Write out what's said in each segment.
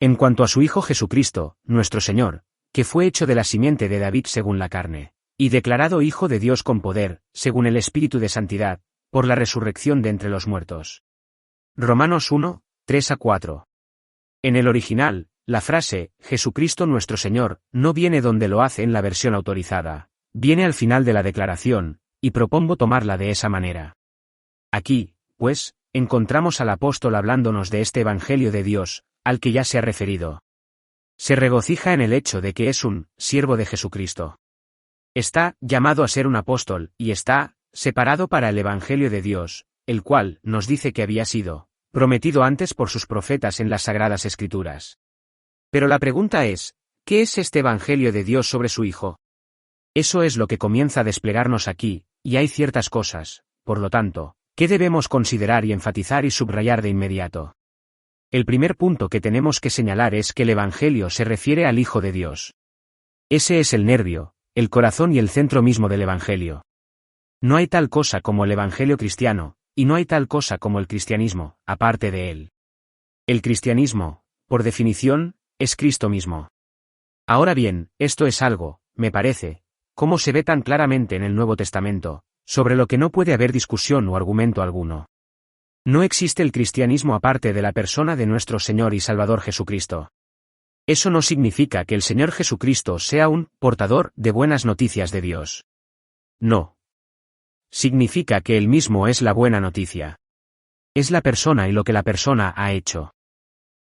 En cuanto a su Hijo Jesucristo, nuestro Señor, que fue hecho de la simiente de David según la carne, y declarado Hijo de Dios con poder, según el Espíritu de santidad, por la resurrección de entre los muertos. Romanos 1, 3-4. En el original, la frase, Jesucristo nuestro Señor, no viene donde lo hace en la versión autorizada, viene al final de la declaración, y propongo tomarla de esa manera. Aquí, pues, encontramos al apóstol hablándonos de este Evangelio de Dios, al que ya se ha referido. Se regocija en el hecho de que es un siervo de Jesucristo. Está llamado a ser un apóstol, y está separado para el Evangelio de Dios, el cual nos dice que había sido prometido antes por sus profetas en las Sagradas Escrituras. Pero la pregunta es, ¿qué es este Evangelio de Dios sobre su Hijo? Eso es lo que comienza a desplegarnos aquí, y hay ciertas cosas, por lo tanto, que debemos considerar y enfatizar y subrayar de inmediato. El primer punto que tenemos que señalar es que el Evangelio se refiere al Hijo de Dios. Ese es el nervio, el corazón y el centro mismo del Evangelio. No hay tal cosa como el Evangelio cristiano, y no hay tal cosa como el cristianismo, aparte de él. El cristianismo, por definición, es Cristo mismo. Ahora bien, esto es algo, me parece, como se ve tan claramente en el Nuevo Testamento, sobre lo que no puede haber discusión o argumento alguno. No existe el cristianismo aparte de la persona de nuestro Señor y Salvador Jesucristo. Eso no significa que el Señor Jesucristo sea un portador de buenas noticias de Dios. No. Significa que Él mismo es la buena noticia. Es la persona y lo que la persona ha hecho.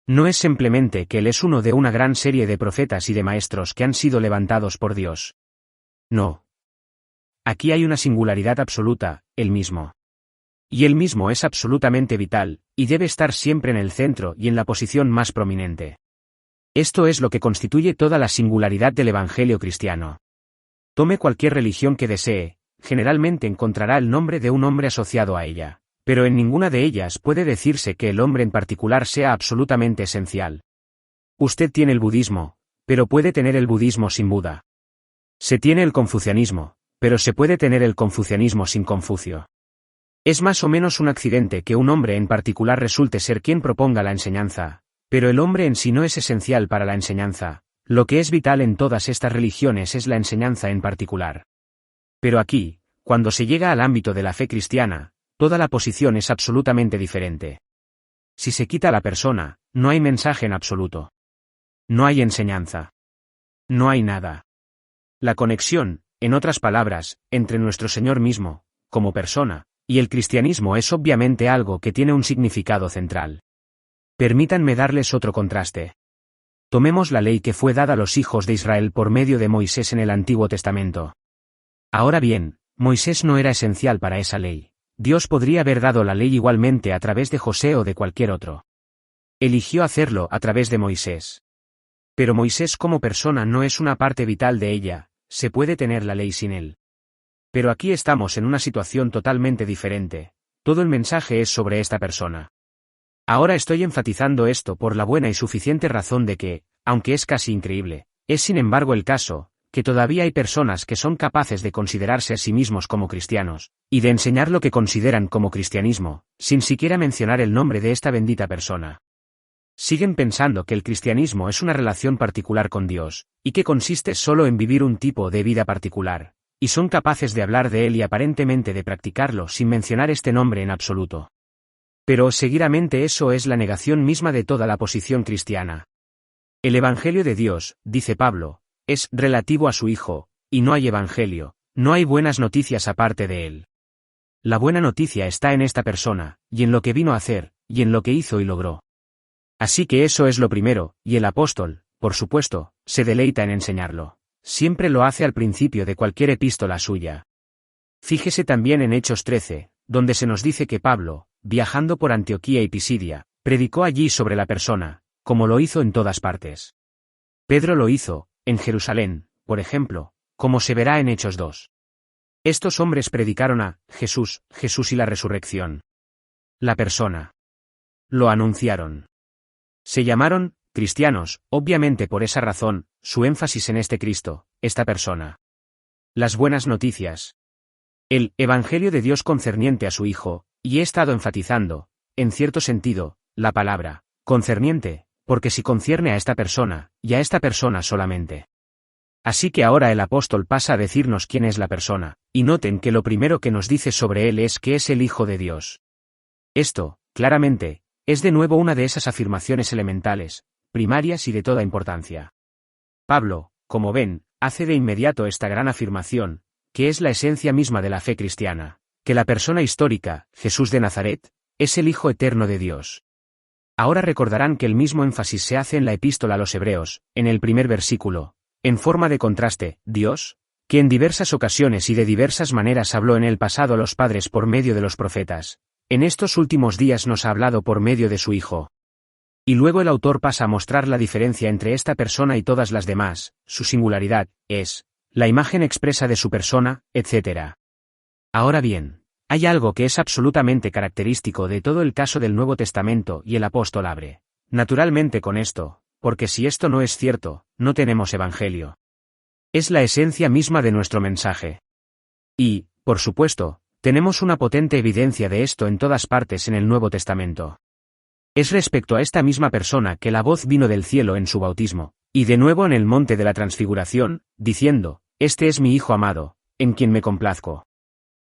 No es simplemente que Él es uno de una gran serie de profetas y de maestros que han sido levantados por Dios. No. Aquí hay una singularidad absoluta, Él mismo. Y Él mismo es absolutamente vital, y debe estar siempre en el centro y en la posición más prominente. Esto es lo que constituye toda la singularidad del Evangelio cristiano. Tome cualquier religión que desee, generalmente encontrará el nombre de un hombre asociado a ella, pero en ninguna de ellas puede decirse que el hombre en particular sea absolutamente esencial. Usted tiene el budismo, pero puede tener el budismo sin Buda. Se tiene el confucianismo, pero se puede tener el confucianismo sin Confucio. Es más o menos un accidente que un hombre en particular resulte ser quien proponga la enseñanza, pero el hombre en sí no es esencial para la enseñanza. Lo que es vital en todas estas religiones es la enseñanza en particular. Pero aquí, cuando se llega al ámbito de la fe cristiana, toda la posición es absolutamente diferente. Si se quita la persona, no hay mensaje en absoluto. No hay enseñanza. No hay nada. La conexión, en otras palabras, entre nuestro Señor mismo, como persona, y el cristianismo es obviamente algo que tiene un significado central. Permítanme darles otro contraste. Tomemos la ley que fue dada a los hijos de Israel por medio de Moisés en el Antiguo Testamento. Ahora bien, Moisés no era esencial para esa ley. Dios podría haber dado la ley igualmente a través de José o de cualquier otro. Eligió hacerlo a través de Moisés. Pero Moisés como persona no es una parte vital de ella, se puede tener la ley sin él. Pero aquí estamos en una situación totalmente diferente, todo el mensaje es sobre esta persona. Ahora estoy enfatizando esto por la buena y suficiente razón de que, aunque es casi increíble, es sin embargo el caso, que todavía hay personas que son capaces de considerarse a sí mismos como cristianos, y de enseñar lo que consideran como cristianismo, sin siquiera mencionar el nombre de esta bendita persona. Siguen pensando que el cristianismo es una relación particular con Dios, y que consiste solo en vivir un tipo de vida particular, y son capaces de hablar de él y aparentemente de practicarlo sin mencionar este nombre en absoluto. Pero seguidamente eso es la negación misma de toda la posición cristiana. El Evangelio de Dios, dice Pablo, es relativo a su Hijo, y no hay Evangelio, no hay buenas noticias aparte de él. La buena noticia está en esta persona, y en lo que vino a hacer, y en lo que hizo y logró. Así que eso es lo primero, y el apóstol, por supuesto, se deleita en enseñarlo. Siempre lo hace al principio de cualquier epístola suya. Fíjese también en Hechos 13, donde se nos dice que Pablo, viajando por Antioquía y Pisidia, predicó allí sobre la persona, como lo hizo en todas partes. Pedro lo hizo, en Jerusalén, por ejemplo, como se verá en Hechos 2. Estos hombres predicaron a Jesús, Jesús y la resurrección. La persona. Lo anunciaron. Se llamaron cristianos, obviamente por esa razón, su énfasis en este Cristo, esta persona. Las buenas noticias. El Evangelio de Dios concerniente a su Hijo, y he estado enfatizando, en cierto sentido, la palabra concerniente, porque si concierne a esta persona, y a esta persona solamente. Así que ahora el apóstol pasa a decirnos quién es la persona, y noten que lo primero que nos dice sobre él es que es el Hijo de Dios. Esto, claramente, es de nuevo una de esas afirmaciones elementales, primarias y de toda importancia. Pablo, como ven, hace de inmediato esta gran afirmación, que es la esencia misma de la fe cristiana, que la persona histórica, Jesús de Nazaret, es el Hijo eterno de Dios. Ahora recordarán que el mismo énfasis se hace en la epístola a los Hebreos, en el primer versículo, en forma de contraste, Dios, que en diversas ocasiones y de diversas maneras habló en el pasado a los padres por medio de los profetas, en estos últimos días nos ha hablado por medio de su Hijo. Y luego el autor pasa a mostrar la diferencia entre esta persona y todas las demás, su singularidad, es, la imagen expresa de su persona, etc. Ahora bien, hay algo que es absolutamente característico de todo el caso del Nuevo Testamento y el apóstol abre, naturalmente con esto, porque si esto no es cierto, no tenemos evangelio. Es la esencia misma de nuestro mensaje. Y, por supuesto, tenemos una potente evidencia de esto en todas partes en el Nuevo Testamento. Es respecto a esta misma persona que la voz vino del cielo en su bautismo, y de nuevo en el monte de la transfiguración, diciendo, «Este es mi Hijo amado, en quien me complazco».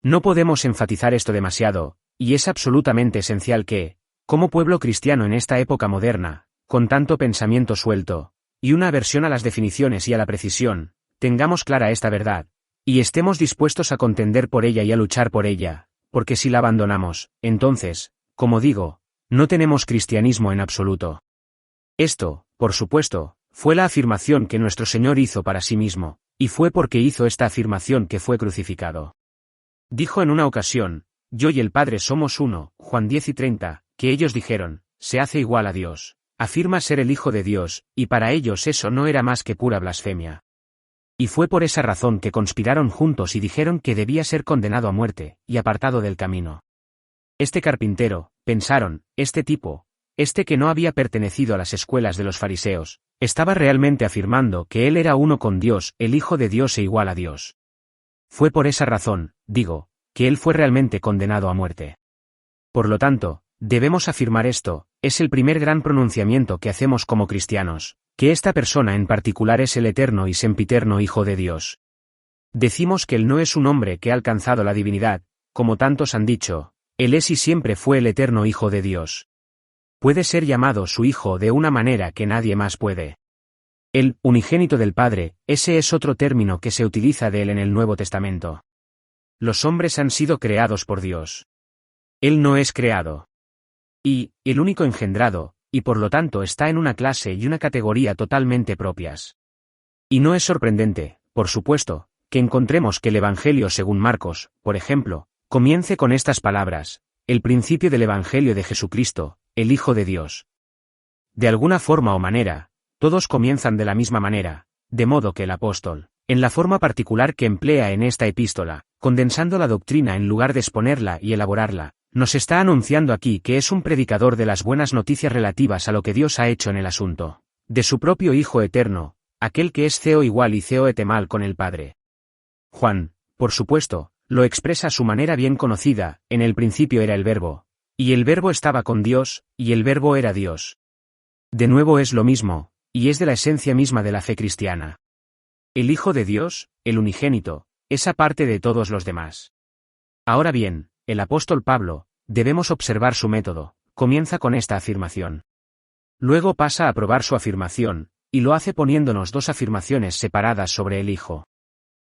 No podemos enfatizar esto demasiado, y es absolutamente esencial que, como pueblo cristiano en esta época moderna, con tanto pensamiento suelto, y una aversión a las definiciones y a la precisión, tengamos clara esta verdad, y estemos dispuestos a contender por ella y a luchar por ella, porque si la abandonamos, entonces, como digo, no tenemos cristianismo en absoluto. Esto, por supuesto, fue la afirmación que nuestro Señor hizo para sí mismo, y fue porque hizo esta afirmación que fue crucificado. Dijo en una ocasión, «Yo y el Padre somos uno», Juan 10:30, que ellos dijeron, «Se hace igual a Dios». Afirma ser el Hijo de Dios, y para ellos eso no era más que pura blasfemia. Y fue por esa razón que conspiraron juntos y dijeron que debía ser condenado a muerte, y apartado del camino. Este carpintero, pensaron, este tipo, este que no había pertenecido a las escuelas de los fariseos, estaba realmente afirmando que él era uno con Dios, el Hijo de Dios e igual a Dios. Fue por esa razón, digo, que él fue realmente condenado a muerte. Por lo tanto, debemos afirmar esto, es el primer gran pronunciamiento que hacemos como cristianos, que esta persona en particular es el eterno y sempiterno Hijo de Dios. Decimos que él no es un hombre que ha alcanzado la divinidad, como tantos han dicho, él es y siempre fue el eterno Hijo de Dios. Puede ser llamado su Hijo de una manera que nadie más puede. El unigénito del Padre, ese es otro término que se utiliza de él en el Nuevo Testamento. Los hombres han sido creados por Dios. Él no es creado. Y, el único engendrado, y por lo tanto está en una clase y una categoría totalmente propias. Y no es sorprendente, por supuesto, que encontremos que el Evangelio según Marcos, por ejemplo, comience con estas palabras, el principio del Evangelio de Jesucristo, el Hijo de Dios. De alguna forma o manera, todos comienzan de la misma manera, de modo que el apóstol, en la forma particular que emplea en esta epístola, condensando la doctrina en lugar de exponerla y elaborarla, nos está anunciando aquí que es un predicador de las buenas noticias relativas a lo que Dios ha hecho en el asunto, de su propio Hijo eterno, aquel que es Theo igual y Theo etemal con el Padre. Juan, por supuesto, lo expresa a su manera bien conocida, en el principio era el Verbo, y el Verbo estaba con Dios, y el Verbo era Dios. De nuevo es lo mismo, y es de la esencia misma de la fe cristiana. El Hijo de Dios, el unigénito, es aparte de todos los demás. Ahora bien, el apóstol Pablo, debemos observar su método, comienza con esta afirmación. Luego pasa a probar su afirmación, y lo hace poniéndonos dos afirmaciones separadas sobre el Hijo.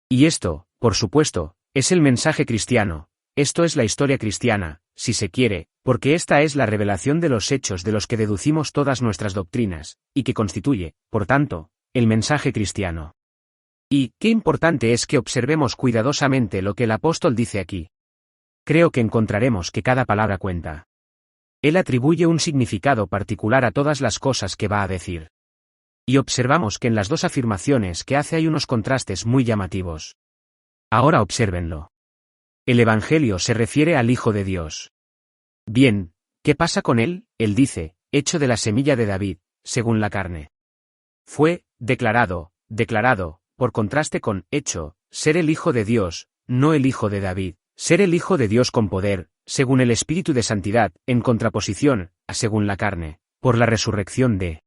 Y esto, por supuesto, es el mensaje cristiano, esto es la historia cristiana, si se quiere, porque esta es la revelación de los hechos de los que deducimos todas nuestras doctrinas, y que constituye, por tanto, el mensaje cristiano. Y, qué importante es que observemos cuidadosamente lo que el apóstol dice aquí. Creo que encontraremos que cada palabra cuenta. Él atribuye un significado particular a todas las cosas que va a decir. Y observamos que en las dos afirmaciones que hace hay unos contrastes muy llamativos. Ahora obsérvenlo. El Evangelio se refiere al Hijo de Dios. Bien, ¿qué pasa con él? Él dice, hecho de la semilla de David, según la carne. Fue, declarado, por contraste con, hecho, ser el Hijo de Dios, no el Hijo de David, ser el Hijo de Dios con poder, según el Espíritu de Santidad, en contraposición, a según la carne, por la resurrección de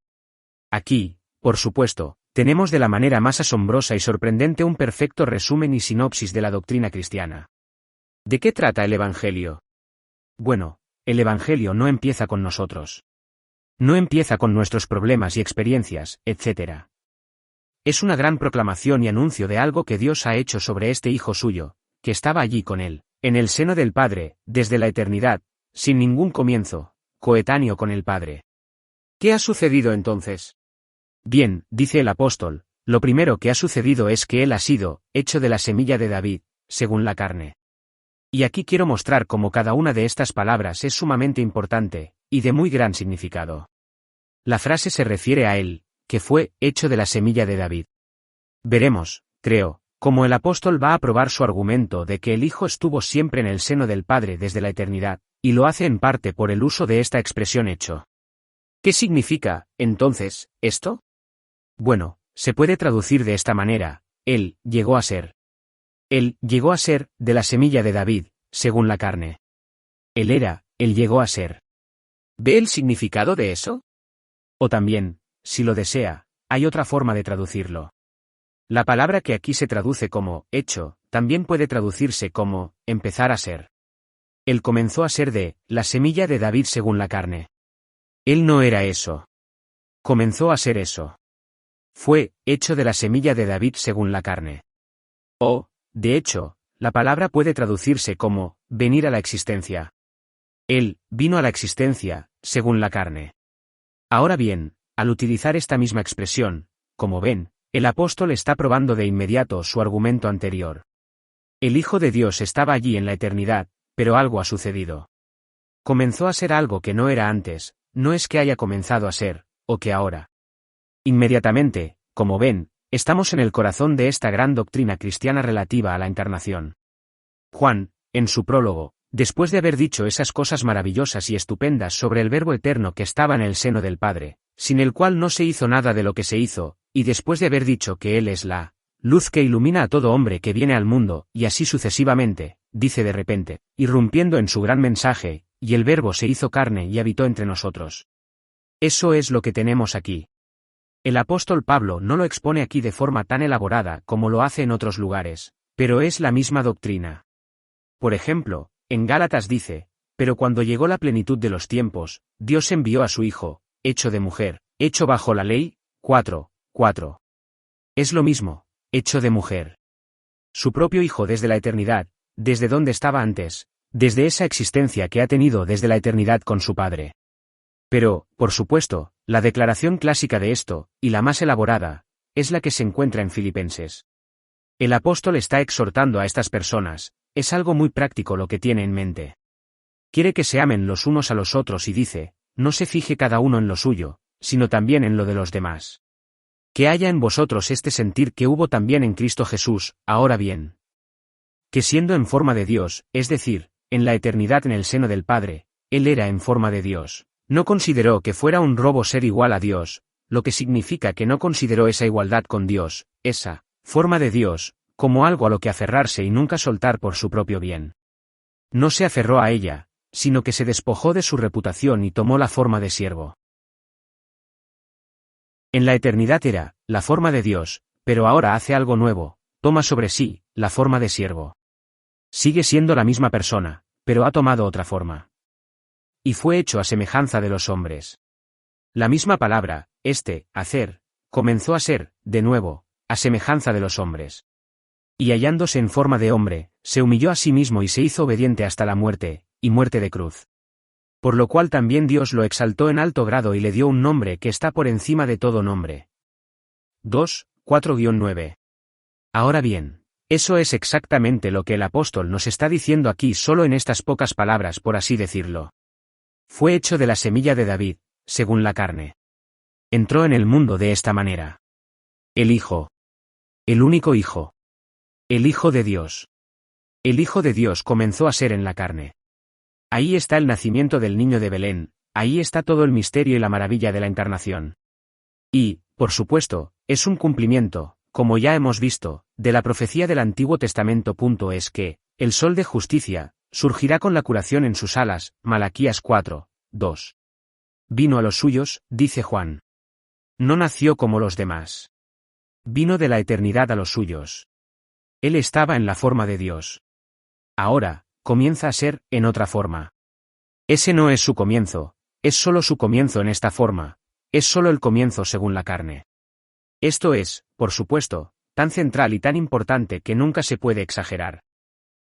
Aquí, por supuesto, tenemos de la manera más asombrosa y sorprendente un perfecto resumen y sinopsis de la doctrina cristiana. ¿De qué trata el Evangelio? Bueno, el Evangelio no empieza con nosotros. No empieza con nuestros problemas y experiencias, etc. Es una gran proclamación y anuncio de algo que Dios ha hecho sobre este Hijo suyo, que estaba allí con él, en el seno del Padre, desde la eternidad, sin ningún comienzo, coetáneo con el Padre. ¿Qué ha sucedido entonces? Bien, dice el apóstol, lo primero que ha sucedido es que Él ha sido, hecho de la semilla de David, según la carne. Y aquí quiero mostrar cómo cada una de estas palabras es sumamente importante, y de muy gran significado. La frase se refiere a Él, que fue, hecho de la semilla de David. Veremos, creo, cómo el apóstol va a probar su argumento de que el Hijo estuvo siempre en el seno del Padre desde la eternidad, y lo hace en parte por el uso de esta expresión hecho. ¿Qué significa, entonces, esto? Bueno, se puede traducir de esta manera: Él llegó a ser. Él llegó a ser, de la semilla de David, según la carne. Él llegó a ser. ¿Ve el significado de eso? O también, si lo desea, hay otra forma de traducirlo. La palabra que aquí se traduce como hecho, también puede traducirse como empezar a ser. Él comenzó a ser de la semilla de David según la carne. Él no era eso. Comenzó a ser eso. Fue hecho de la semilla de David según la carne. O, de hecho, la palabra puede traducirse como venir a la existencia. Él vino a la existencia, según la carne. Ahora bien, al utilizar esta misma expresión, como ven, el apóstol está probando de inmediato su argumento anterior. El Hijo de Dios estaba allí en la eternidad, pero algo ha sucedido. Comenzó a ser algo que no era antes, no es que haya comenzado a ser, o que ahora. Inmediatamente, como ven, estamos en el corazón de esta gran doctrina cristiana relativa a la encarnación. Juan, en su prólogo, después de haber dicho esas cosas maravillosas y estupendas sobre el Verbo eterno que estaba en el seno del Padre, sin el cual no se hizo nada de lo que se hizo, y después de haber dicho que Él es la luz que ilumina a todo hombre que viene al mundo, y así sucesivamente, dice de repente, irrumpiendo en su gran mensaje, y el Verbo se hizo carne y habitó entre nosotros. Eso es lo que tenemos aquí. El apóstol Pablo no lo expone aquí de forma tan elaborada como lo hace en otros lugares, pero es la misma doctrina. Por ejemplo, en Gálatas dice: pero cuando llegó la plenitud de los tiempos, Dios envió a su Hijo, hecho de mujer, hecho bajo la ley. 4:4. Es lo mismo, hecho de mujer. Su propio Hijo desde la eternidad, desde donde estaba antes, desde esa existencia que ha tenido desde la eternidad con su Padre. Pero, por supuesto, la declaración clásica de esto, y la más elaborada, es la que se encuentra en Filipenses. El apóstol está exhortando a estas personas, es algo muy práctico lo que tiene en mente. Quiere que se amen los unos a los otros y dice: no se fije cada uno en lo suyo, sino también en lo de los demás. Que haya en vosotros este sentir que hubo también en Cristo Jesús, ahora bien. Que siendo en forma de Dios, es decir, en la eternidad en el seno del Padre, Él era en forma de Dios. No consideró que fuera un robo ser igual a Dios, lo que significa que no consideró esa igualdad con Dios, esa forma de Dios, como algo a lo que aferrarse y nunca soltar por su propio bien. No se aferró a ella, sino que se despojó de su reputación y tomó la forma de siervo. En la eternidad era la forma de Dios, pero ahora hace algo nuevo, toma sobre sí la forma de siervo. Sigue siendo la misma persona, pero ha tomado otra forma. Y fue hecho a semejanza de los hombres. La misma palabra, hacer, comenzó a ser, de nuevo, a semejanza de los hombres. Y hallándose en forma de hombre, se humilló a sí mismo y se hizo obediente hasta la muerte, y muerte de cruz. Por lo cual también Dios lo exaltó en alto grado y le dio un nombre que está por encima de todo nombre. 2:4-9. Ahora bien, eso es exactamente lo que el apóstol nos está diciendo aquí solo en estas pocas palabras, por así decirlo. Fue hecho de la semilla de David, según la carne. Entró en el mundo de esta manera. El Hijo. El único Hijo. El Hijo de Dios. El Hijo de Dios comenzó a ser en la carne. Ahí está el nacimiento del niño de Belén, ahí está todo el misterio y la maravilla de la encarnación. Y, por supuesto, es un cumplimiento, como ya hemos visto, de la profecía del Antiguo Testamento. Es que, el sol de justicia, surgirá con la curación en sus alas, Malaquías 4:2. Vino a los suyos, dice Juan. No nació como los demás. Vino de la eternidad a los suyos. Él estaba en la forma de Dios. Ahora, comienza a ser, en otra forma. Ese no es su comienzo, es solo su comienzo en esta forma, es solo el comienzo según la carne. Esto es, por supuesto, tan central y tan importante que nunca se puede exagerar.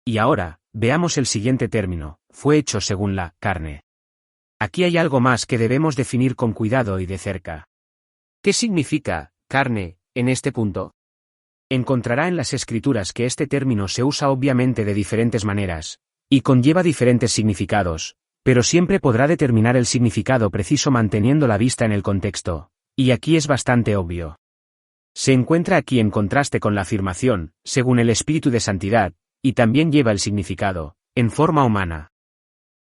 Y ahora, veamos el siguiente término, fue hecho según la carne. Aquí hay algo más que debemos definir con cuidado y de cerca. ¿Qué significa, carne, en este punto? Encontrará en las Escrituras que este término se usa obviamente de diferentes maneras, y conlleva diferentes significados, pero siempre podrá determinar el significado preciso manteniendo la vista en el contexto, y aquí es bastante obvio. Se encuentra aquí en contraste con la afirmación, según el Espíritu de Santidad, y también lleva el significado, en forma humana.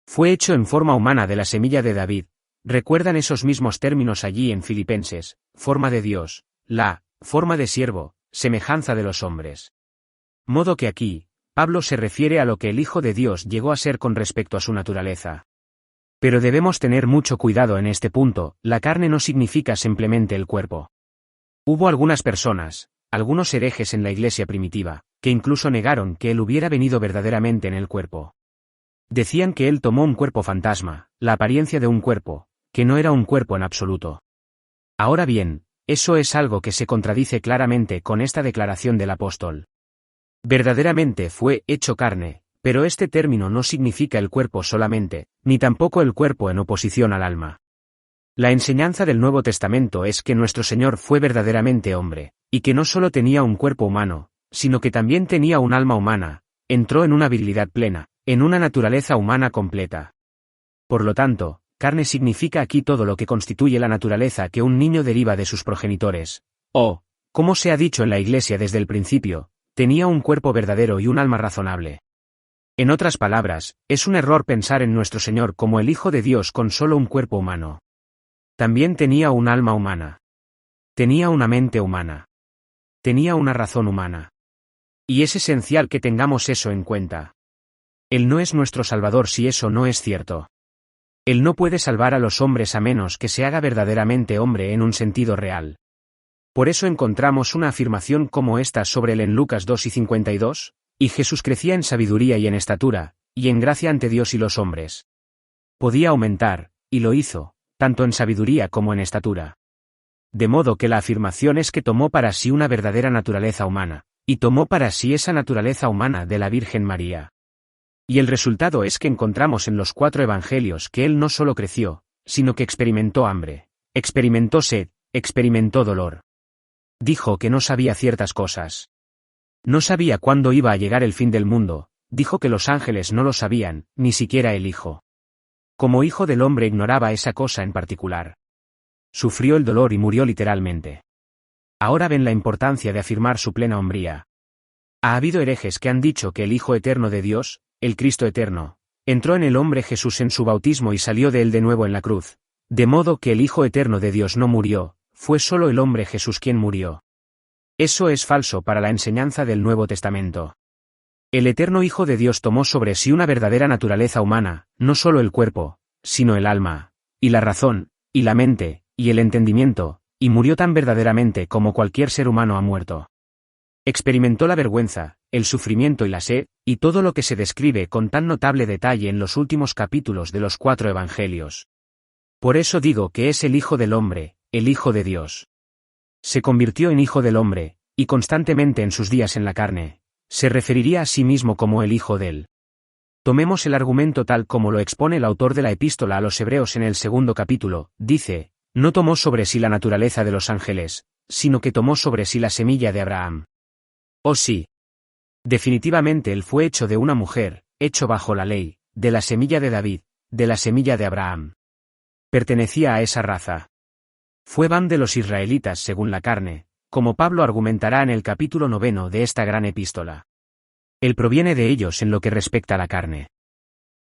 Fue hecho en forma humana de la semilla de David. ¿Recuerdan esos mismos términos allí en Filipenses? Forma de Dios, la forma de siervo, semejanza de los hombres. Modo que aquí, Pablo se refiere a lo que el Hijo de Dios llegó a ser con respecto a su naturaleza. Pero debemos tener mucho cuidado en este punto, la carne no significa simplemente el cuerpo. Hubo algunas personas, algunos herejes en la iglesia primitiva, que incluso negaron que él hubiera venido verdaderamente en el cuerpo. Decían que él tomó un cuerpo fantasma, la apariencia de un cuerpo, que no era un cuerpo en absoluto. Ahora bien, eso es algo que se contradice claramente con esta declaración del apóstol. Verdaderamente fue hecho carne, pero este término no significa el cuerpo solamente, ni tampoco el cuerpo en oposición al alma. La enseñanza del Nuevo Testamento es que nuestro Señor fue verdaderamente hombre, y que no solo tenía un cuerpo humano, sino que también tenía un alma humana, entró en una virilidad plena, en una naturaleza humana completa. Por lo tanto, carne significa aquí todo lo que constituye la naturaleza que un niño deriva de sus progenitores, o, como se ha dicho en la Iglesia desde el principio, tenía un cuerpo verdadero y un alma razonable. En otras palabras, es un error pensar en nuestro Señor como el Hijo de Dios con solo un cuerpo humano. También tenía un alma humana. Tenía una mente humana. Tenía una razón humana. Y es esencial que tengamos eso en cuenta. Él no es nuestro Salvador si eso no es cierto. Él no puede salvar a los hombres a menos que se haga verdaderamente hombre en un sentido real. Por eso encontramos una afirmación como esta sobre él en Lucas 2:52, y Jesús crecía en sabiduría y en estatura, y en gracia ante Dios y los hombres. Podía aumentar, y lo hizo, tanto en sabiduría como en estatura. De modo que la afirmación es que tomó para sí una verdadera naturaleza humana, y tomó para sí esa naturaleza humana de la Virgen María. Y el resultado es que encontramos en los 4 evangelios que él no solo creció, sino que experimentó hambre, experimentó sed, experimentó dolor. Dijo que no sabía ciertas cosas. No sabía cuándo iba a llegar el fin del mundo, dijo que los ángeles no lo sabían, ni siquiera el Hijo. Como Hijo del Hombre ignoraba esa cosa en particular. Sufrió el dolor y murió literalmente. Ahora ven la importancia de afirmar su plena hombría. Ha habido herejes que han dicho que el Hijo eterno de Dios, el Cristo eterno, entró en el hombre Jesús en su bautismo y salió de él de nuevo en la cruz, de modo que el Hijo eterno de Dios no murió, fue solo el hombre Jesús quien murió. Eso es falso para la enseñanza del Nuevo Testamento. El eterno Hijo de Dios tomó sobre sí una verdadera naturaleza humana, no solo el cuerpo, sino el alma, y la razón, y la mente, y el entendimiento, y murió tan verdaderamente como cualquier ser humano ha muerto. Experimentó la vergüenza, el sufrimiento y la sed, y todo lo que se describe con tan notable detalle en los últimos capítulos de los 4 evangelios. Por eso digo que es el Hijo del Hombre, el Hijo de Dios. Se convirtió en Hijo del Hombre, y constantemente en sus días en la carne, se referiría a sí mismo como el Hijo de él. Tomemos el argumento tal como lo expone el autor de la epístola a los Hebreos en el 2º capítulo, dice, no tomó sobre sí la naturaleza de los ángeles, sino que tomó sobre sí la semilla de Abraham. Oh sí. Definitivamente él fue hecho de una mujer, hecho bajo la ley, de la semilla de David, de la semilla de Abraham. Pertenecía a esa raza. Fue van de los israelitas según la carne, como Pablo argumentará en el capítulo 9 de esta gran epístola. Él proviene de ellos en lo que respecta a la carne.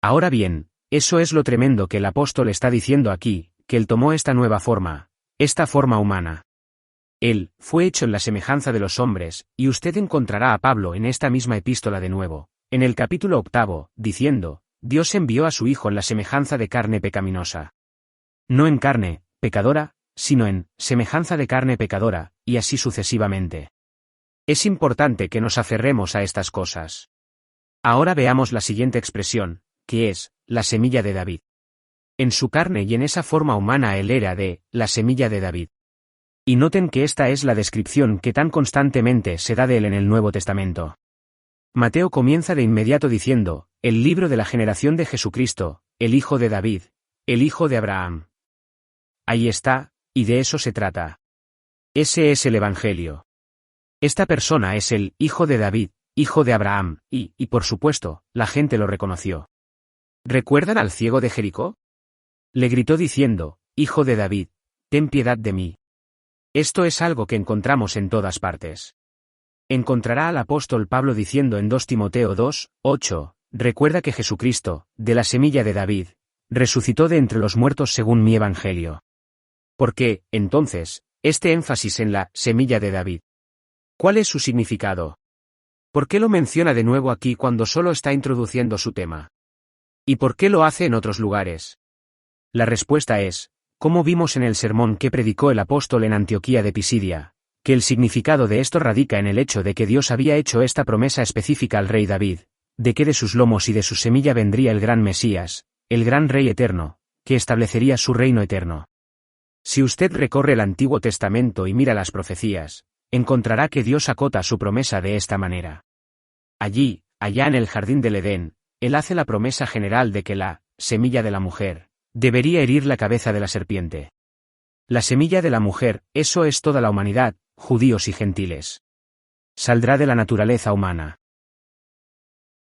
Ahora bien, eso es lo tremendo que el apóstol está diciendo aquí, que él tomó esta nueva forma, esta forma humana. Él fue hecho en la semejanza de los hombres, y usted encontrará a Pablo en esta misma epístola de nuevo, en el capítulo 8, diciendo, Dios envió a su Hijo en la semejanza de carne pecaminosa. No en carne, pecadora, sino en semejanza de carne pecadora, y así sucesivamente. Es importante que nos aferremos a estas cosas. Ahora veamos la siguiente expresión, que es la semilla de David. En su carne y en esa forma humana él era de la semilla de David. Y noten que esta es la descripción que tan constantemente se da de él en el Nuevo Testamento. Mateo comienza de inmediato diciendo, el libro de la generación de Jesucristo, el hijo de David, el hijo de Abraham. Ahí está, y de eso se trata. Ese es el Evangelio. Esta persona es el hijo de David, hijo de Abraham, y por supuesto, la gente lo reconoció. ¿Recuerdan al ciego de Jericó? Le gritó diciendo, Hijo de David, ten piedad de mí. Esto es algo que encontramos en todas partes. Encontrará al apóstol Pablo diciendo en 2 Timoteo 2:8, recuerda que Jesucristo, de la semilla de David, resucitó de entre los muertos según mi evangelio. ¿Por qué, entonces, este énfasis en la semilla de David? ¿Cuál es su significado? ¿Por qué lo menciona de nuevo aquí cuando solo está introduciendo su tema? ¿Y por qué lo hace en otros lugares? La respuesta es, como vimos en el sermón que predicó el apóstol en Antioquía de Pisidia, que el significado de esto radica en el hecho de que Dios había hecho esta promesa específica al rey David, de que de sus lomos y de su semilla vendría el gran Mesías, el gran Rey eterno, que establecería su reino eterno. Si usted recorre el Antiguo Testamento y mira las profecías, encontrará que Dios acota su promesa de esta manera. Allá en el jardín del Edén, Él hace la promesa general de que la semilla de la mujer debería herir la cabeza de la serpiente. La semilla de la mujer, eso es toda la humanidad, judíos y gentiles. Saldrá de la naturaleza humana.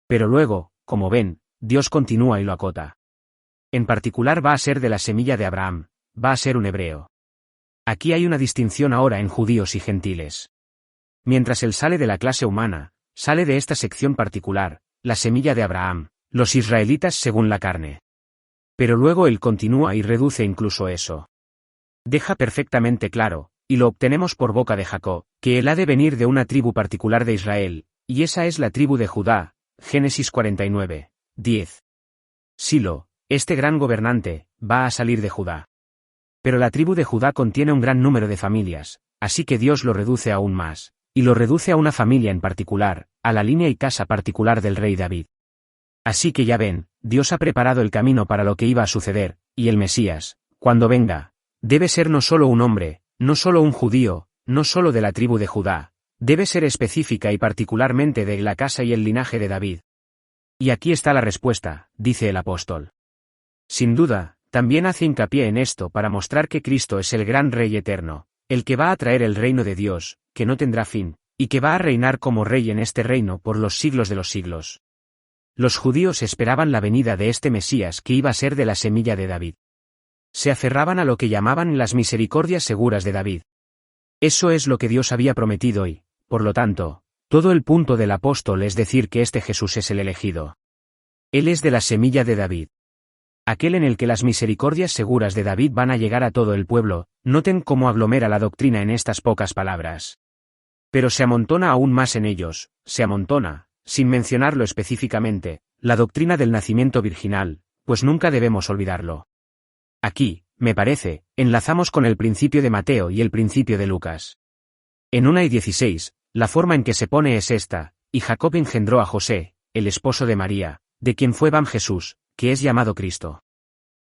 Pero luego, como ven, Dios continúa y lo acota. En particular va a ser de la semilla de Abraham, va a ser un hebreo. Aquí hay una distinción ahora en judíos y gentiles. Mientras él sale de la clase humana, sale de esta sección particular, la semilla de Abraham, los israelitas según la carne. Pero luego él continúa y reduce incluso eso. Deja perfectamente claro, y lo obtenemos por boca de Jacob, que él ha de venir de una tribu particular de Israel, y esa es la tribu de Judá, Génesis 49:10. Silo, este gran gobernante, va a salir de Judá. Pero la tribu de Judá contiene un gran número de familias, así que Dios lo reduce aún más, y lo reduce a una familia en particular, a la línea y casa particular del rey David. Así que ya ven, Dios ha preparado el camino para lo que iba a suceder, y el Mesías, cuando venga, debe ser no solo un hombre, no solo un judío, no solo de la tribu de Judá, debe ser específica y particularmente de la casa y el linaje de David. Y aquí está la respuesta, dice el apóstol. Sin duda, también hace hincapié en esto para mostrar que Cristo es el gran Rey eterno, el que va a traer el reino de Dios, que no tendrá fin, y que va a reinar como Rey en este reino por los siglos de los siglos. Los judíos esperaban la venida de este Mesías que iba a ser de la semilla de David. Se aferraban a lo que llamaban las misericordias seguras de David. Eso es lo que Dios había prometido y, por lo tanto, todo el punto del apóstol es decir que este Jesús es el elegido. Él es de la semilla de David. Aquel en el que las misericordias seguras de David van a llegar a todo el pueblo, noten cómo aglomera la doctrina en estas pocas palabras. Pero se amontona aún más en ellos, se amontona, sin mencionarlo específicamente, la doctrina del nacimiento virginal, pues nunca debemos olvidarlo. Aquí, me parece, enlazamos con el principio de Mateo y el principio de Lucas. En 1:16, la forma en que se pone es esta, y Jacob engendró a José, el esposo de María, de quien fue Bam Jesús, que es llamado Cristo.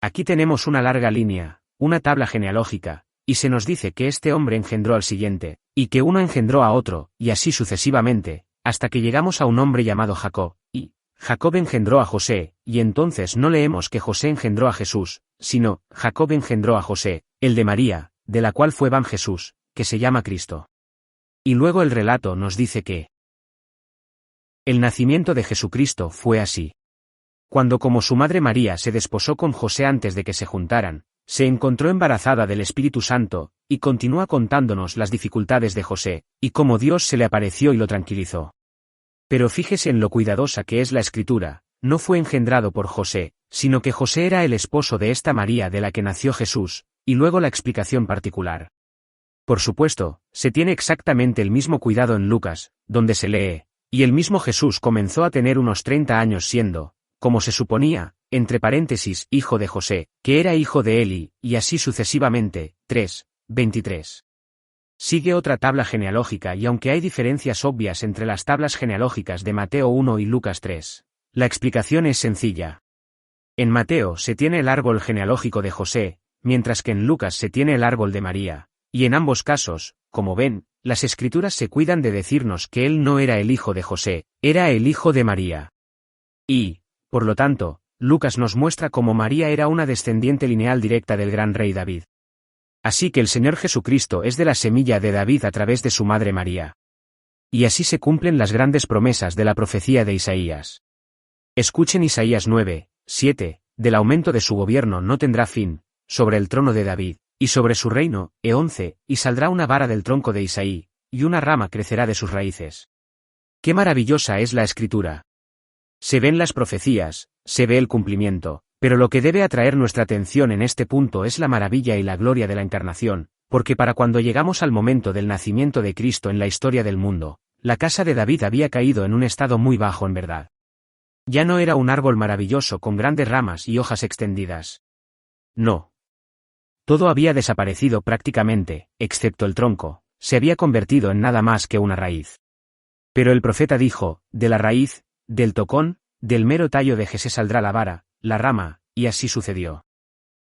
Aquí tenemos una larga línea, una tabla genealógica, y se nos dice que este hombre engendró al siguiente, y que uno engendró a otro, y así sucesivamente, hasta que llegamos a un hombre llamado Jacob, y Jacob engendró a José, y entonces no leemos que José engendró a Jesús, sino, Jacob engendró a José, el de María, de la cual fue Bam Jesús, que se llama Cristo. Y luego el relato nos dice que el nacimiento de Jesucristo fue así. Cuando como su madre María se desposó con José antes de que se juntaran, se encontró embarazada del Espíritu Santo, y continúa contándonos las dificultades de José, y cómo Dios se le apareció y lo tranquilizó. Pero fíjese en lo cuidadosa que es la Escritura, no fue engendrado por José, sino que José era el esposo de esta María de la que nació Jesús, y luego la explicación particular. Por supuesto, se tiene exactamente el mismo cuidado en Lucas, donde se lee, y el mismo Jesús comenzó a tener unos 30 años siendo como se suponía, entre paréntesis, hijo de José, que era hijo de Eli, y así sucesivamente. 3, 23. Sigue otra tabla genealógica y aunque hay diferencias obvias entre las tablas genealógicas de Mateo 1 y Lucas 3, la explicación es sencilla. En Mateo se tiene el árbol genealógico de José, mientras que en Lucas se tiene el árbol de María, y en ambos casos, como ven, las escrituras se cuidan de decirnos que él no era el hijo de José, era el hijo de María. Y, por lo tanto, Lucas nos muestra cómo María era una descendiente lineal directa del gran rey David. Así que el Señor Jesucristo es de la semilla de David a través de su madre María. Y así se cumplen las grandes promesas de la profecía de Isaías. Escuchen Isaías 9, 7, del aumento de su gobierno no tendrá fin, sobre el trono de David, y sobre su reino, 11, y saldrá una vara del tronco de Isaí, y una rama crecerá de sus raíces. ¡Qué maravillosa es la Escritura! Se ven las profecías, se ve el cumplimiento, pero lo que debe atraer nuestra atención en este punto es la maravilla y la gloria de la encarnación, porque para cuando llegamos al momento del nacimiento de Cristo en la historia del mundo, la casa de David había caído en un estado muy bajo en verdad. Ya no era un árbol maravilloso con grandes ramas y hojas extendidas. No. Todo había desaparecido prácticamente, excepto el tronco, se había convertido en nada más que una raíz. Pero el profeta dijo, de la raíz, del tocón, del mero tallo de Jesé saldrá la vara, la rama, y así sucedió.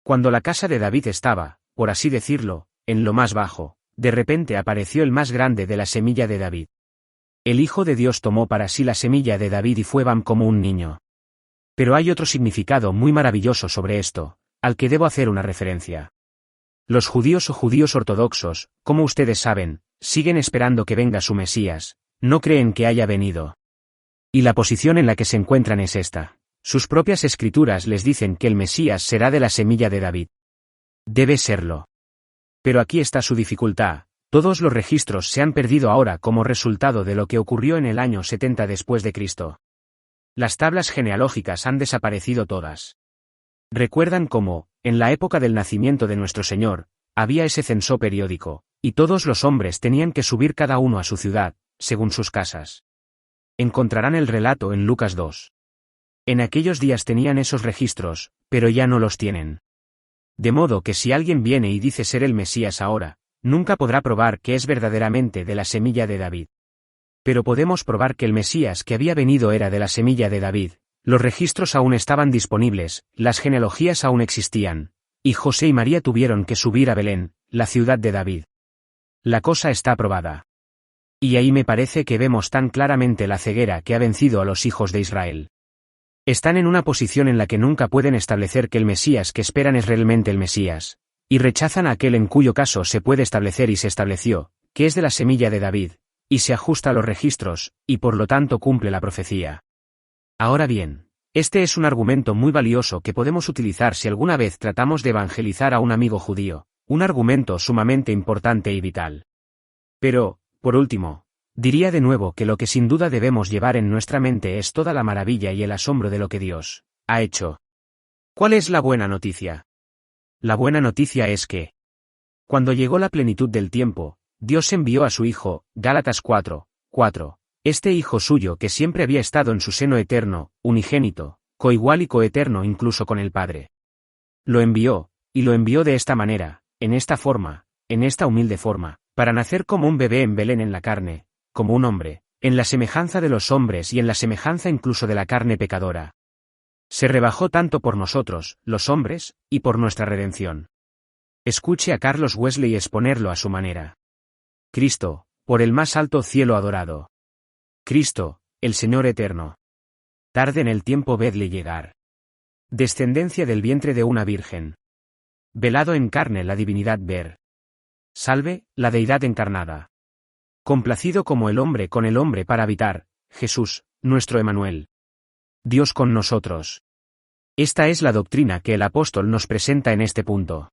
Cuando la casa de David estaba, por así decirlo, en lo más bajo, de repente apareció el más grande de la semilla de David. El Hijo de Dios tomó para sí la semilla de David y fue Bam como un niño. Pero hay otro significado muy maravilloso sobre esto, al que debo hacer una referencia. Los judíos o judíos ortodoxos, como ustedes saben, siguen esperando que venga su Mesías, no creen que haya venido. Y la posición en la que se encuentran es esta. Sus propias escrituras les dicen que el Mesías será de la semilla de David. Debe serlo. Pero aquí está su dificultad. Todos los registros se han perdido ahora como resultado de lo que ocurrió en el año 70 después de Cristo. Las tablas genealógicas han desaparecido todas. Recuerdan cómo, en la época del nacimiento de nuestro Señor, había ese censo periódico, y todos los hombres tenían que subir cada uno a su ciudad, según sus casas. Encontrarán el relato en Lucas 2. En aquellos días tenían esos registros, pero ya no los tienen. De modo que si alguien viene y dice ser el Mesías ahora, nunca podrá probar que es verdaderamente de la semilla de David. Pero podemos probar que el Mesías que había venido era de la semilla de David, los registros aún estaban disponibles, las genealogías aún existían, y José y María tuvieron que subir a Belén, la ciudad de David. La cosa está probada. Y ahí me parece que vemos tan claramente la ceguera que ha vencido a los hijos de Israel. Están en una posición en la que nunca pueden establecer que el Mesías que esperan es realmente el Mesías, y rechazan a aquel en cuyo caso se puede establecer y se estableció, que es de la semilla de David, y se ajusta a los registros, y por lo tanto cumple la profecía. Ahora bien, este es un argumento muy valioso que podemos utilizar si alguna vez tratamos de evangelizar a un amigo judío, un argumento sumamente importante y vital. Pero, por último, diría de nuevo que lo que sin duda debemos llevar en nuestra mente es toda la maravilla y el asombro de lo que Dios ha hecho. ¿Cuál es la buena noticia? La buena noticia es que, cuando llegó la plenitud del tiempo, Dios envió a su Hijo, Gálatas 4, 4, este Hijo suyo que siempre había estado en su seno eterno, unigénito, coigual y coeterno incluso con el Padre. Lo envió, y lo envió de esta manera, en esta forma, en esta humilde forma, para nacer como un bebé en Belén en la carne, como un hombre, en la semejanza de los hombres y en la semejanza incluso de la carne pecadora. Se rebajó tanto por nosotros, los hombres, y por nuestra redención. Escuche a Carlos Wesley exponerlo a su manera. Cristo, por el más alto cielo adorado. Cristo, el Señor eterno. Tarde en el tiempo vedle llegar. Descendencia del vientre de una virgen. Velado en carne la divinidad ver. Salve, la deidad encarnada. Complacido como el hombre con el hombre para habitar, Jesús, nuestro Emanuel. Dios con nosotros. Esta es la doctrina que el apóstol nos presenta en este punto.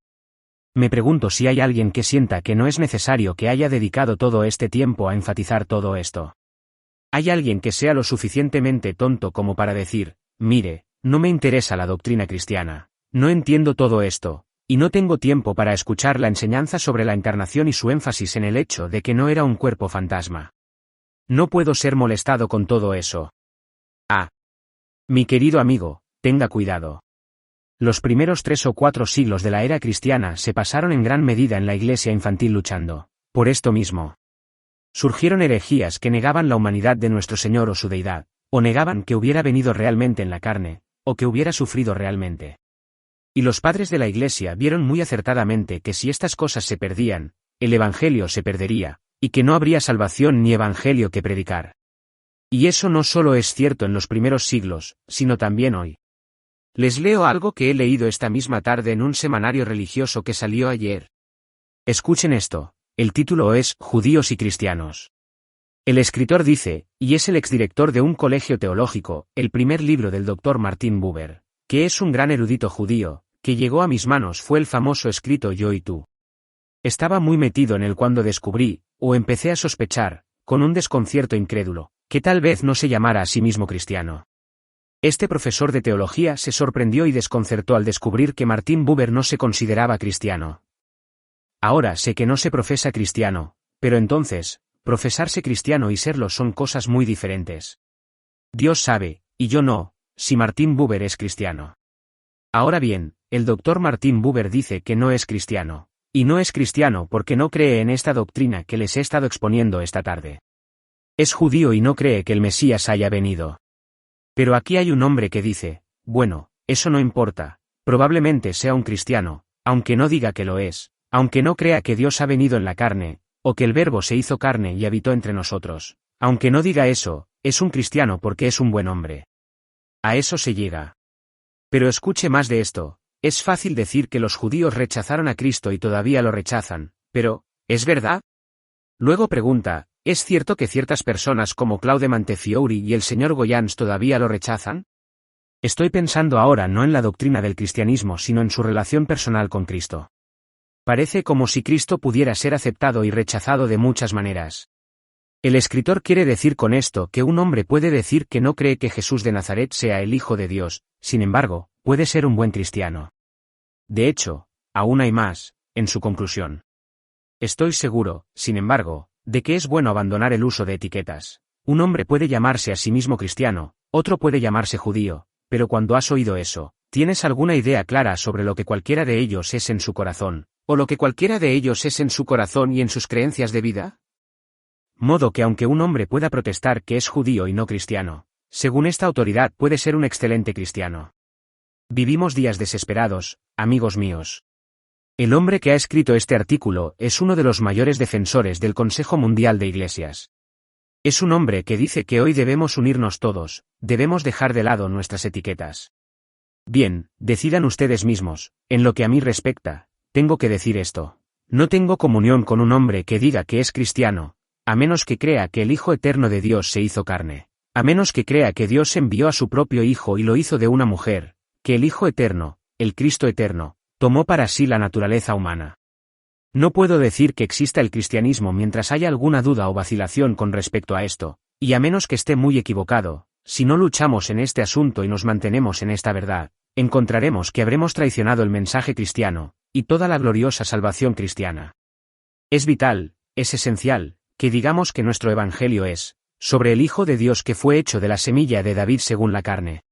Me pregunto si hay alguien que sienta que no es necesario que haya dedicado todo este tiempo a enfatizar todo esto. ¿Hay alguien que sea lo suficientemente tonto como para decir, mire, no me interesa la doctrina cristiana, no entiendo todo esto, y no tengo tiempo para escuchar la enseñanza sobre la encarnación y su énfasis en el hecho de que no era un cuerpo fantasma? No puedo ser molestado con todo eso. Mi querido amigo, tenga cuidado. Los primeros 3 o 4 siglos de la era cristiana se pasaron en gran medida en la iglesia infantil luchando por esto mismo. Surgieron herejías que negaban la humanidad de nuestro Señor o su deidad, o negaban que hubiera venido realmente en la carne, o que hubiera sufrido realmente. Y los padres de la iglesia vieron muy acertadamente que si estas cosas se perdían, el evangelio se perdería, y que no habría salvación ni evangelio que predicar. Y eso no solo es cierto en los primeros siglos, sino también hoy. Les leo algo que he leído esta misma tarde en un semanario religioso que salió ayer. Escuchen esto, el título es Judíos y Cristianos. El escritor dice, y es el exdirector de un colegio teológico, el primer libro del Dr. Martin Buber, que es un gran erudito judío, que llegó a mis manos fue el famoso escrito Yo y tú. Estaba muy metido en él cuando descubrí, o empecé a sospechar, con un desconcierto incrédulo, que tal vez no se llamara a sí mismo cristiano. Este profesor de teología se sorprendió y desconcertó al descubrir que Martin Buber no se consideraba cristiano. Ahora sé que no se profesa cristiano, pero entonces, profesarse cristiano y serlo son cosas muy diferentes. Dios sabe, y yo no, si Martin Buber es cristiano. Ahora bien, el Dr. Martin Buber dice que no es cristiano, y no es cristiano porque no cree en esta doctrina que les he estado exponiendo esta tarde. Es judío y no cree que el Mesías haya venido. Pero aquí hay un hombre que dice, bueno, eso no importa, probablemente sea un cristiano, aunque no diga que lo es, aunque no crea que Dios ha venido en la carne, o que el Verbo se hizo carne y habitó entre nosotros, aunque no diga eso, es un cristiano porque es un buen hombre. A eso se llega. Pero escuche más de esto, es fácil decir que los judíos rechazaron a Cristo y todavía lo rechazan, pero, ¿es verdad? Luego pregunta, ¿es cierto que ciertas personas como Claude Montefiore y el señor Goyans todavía lo rechazan? Estoy pensando ahora no en la doctrina del cristianismo sino en su relación personal con Cristo. Parece como si Cristo pudiera ser aceptado y rechazado de muchas maneras. El escritor quiere decir con esto que un hombre puede decir que no cree que Jesús de Nazaret sea el Hijo de Dios, sin embargo, puede ser un buen cristiano. De hecho, aún hay más, en su conclusión. Estoy seguro, sin embargo, de que es bueno abandonar el uso de etiquetas. Un hombre puede llamarse a sí mismo cristiano, otro puede llamarse judío, pero cuando has oído eso, ¿tienes alguna idea clara sobre lo que cualquiera de ellos es en su corazón, o lo que cualquiera de ellos es en su corazón y en sus creencias de vida? Modo que aunque un hombre pueda protestar que es judío y no cristiano, según esta autoridad puede ser un excelente cristiano. Vivimos días desesperados, amigos míos. El hombre que ha escrito este artículo es uno de los mayores defensores del Consejo Mundial de Iglesias. Es un hombre que dice que hoy debemos unirnos todos, debemos dejar de lado nuestras etiquetas. Bien, decidan ustedes mismos, en lo que a mí respecta, tengo que decir esto. No tengo comunión con un hombre que diga que es cristiano, a menos que crea que el Hijo Eterno de Dios se hizo carne, a menos que crea que Dios envió a su propio Hijo y lo hizo de una mujer, que el Hijo Eterno, el Cristo Eterno, tomó para sí la naturaleza humana. No puedo decir que exista el cristianismo mientras haya alguna duda o vacilación con respecto a esto, y a menos que esté muy equivocado, si no luchamos en este asunto y nos mantenemos en esta verdad, encontraremos que habremos traicionado el mensaje cristiano, y toda la gloriosa salvación cristiana. Es vital, es esencial, que digamos que nuestro evangelio es, sobre el Hijo de Dios que fue hecho de la semilla de David según la carne.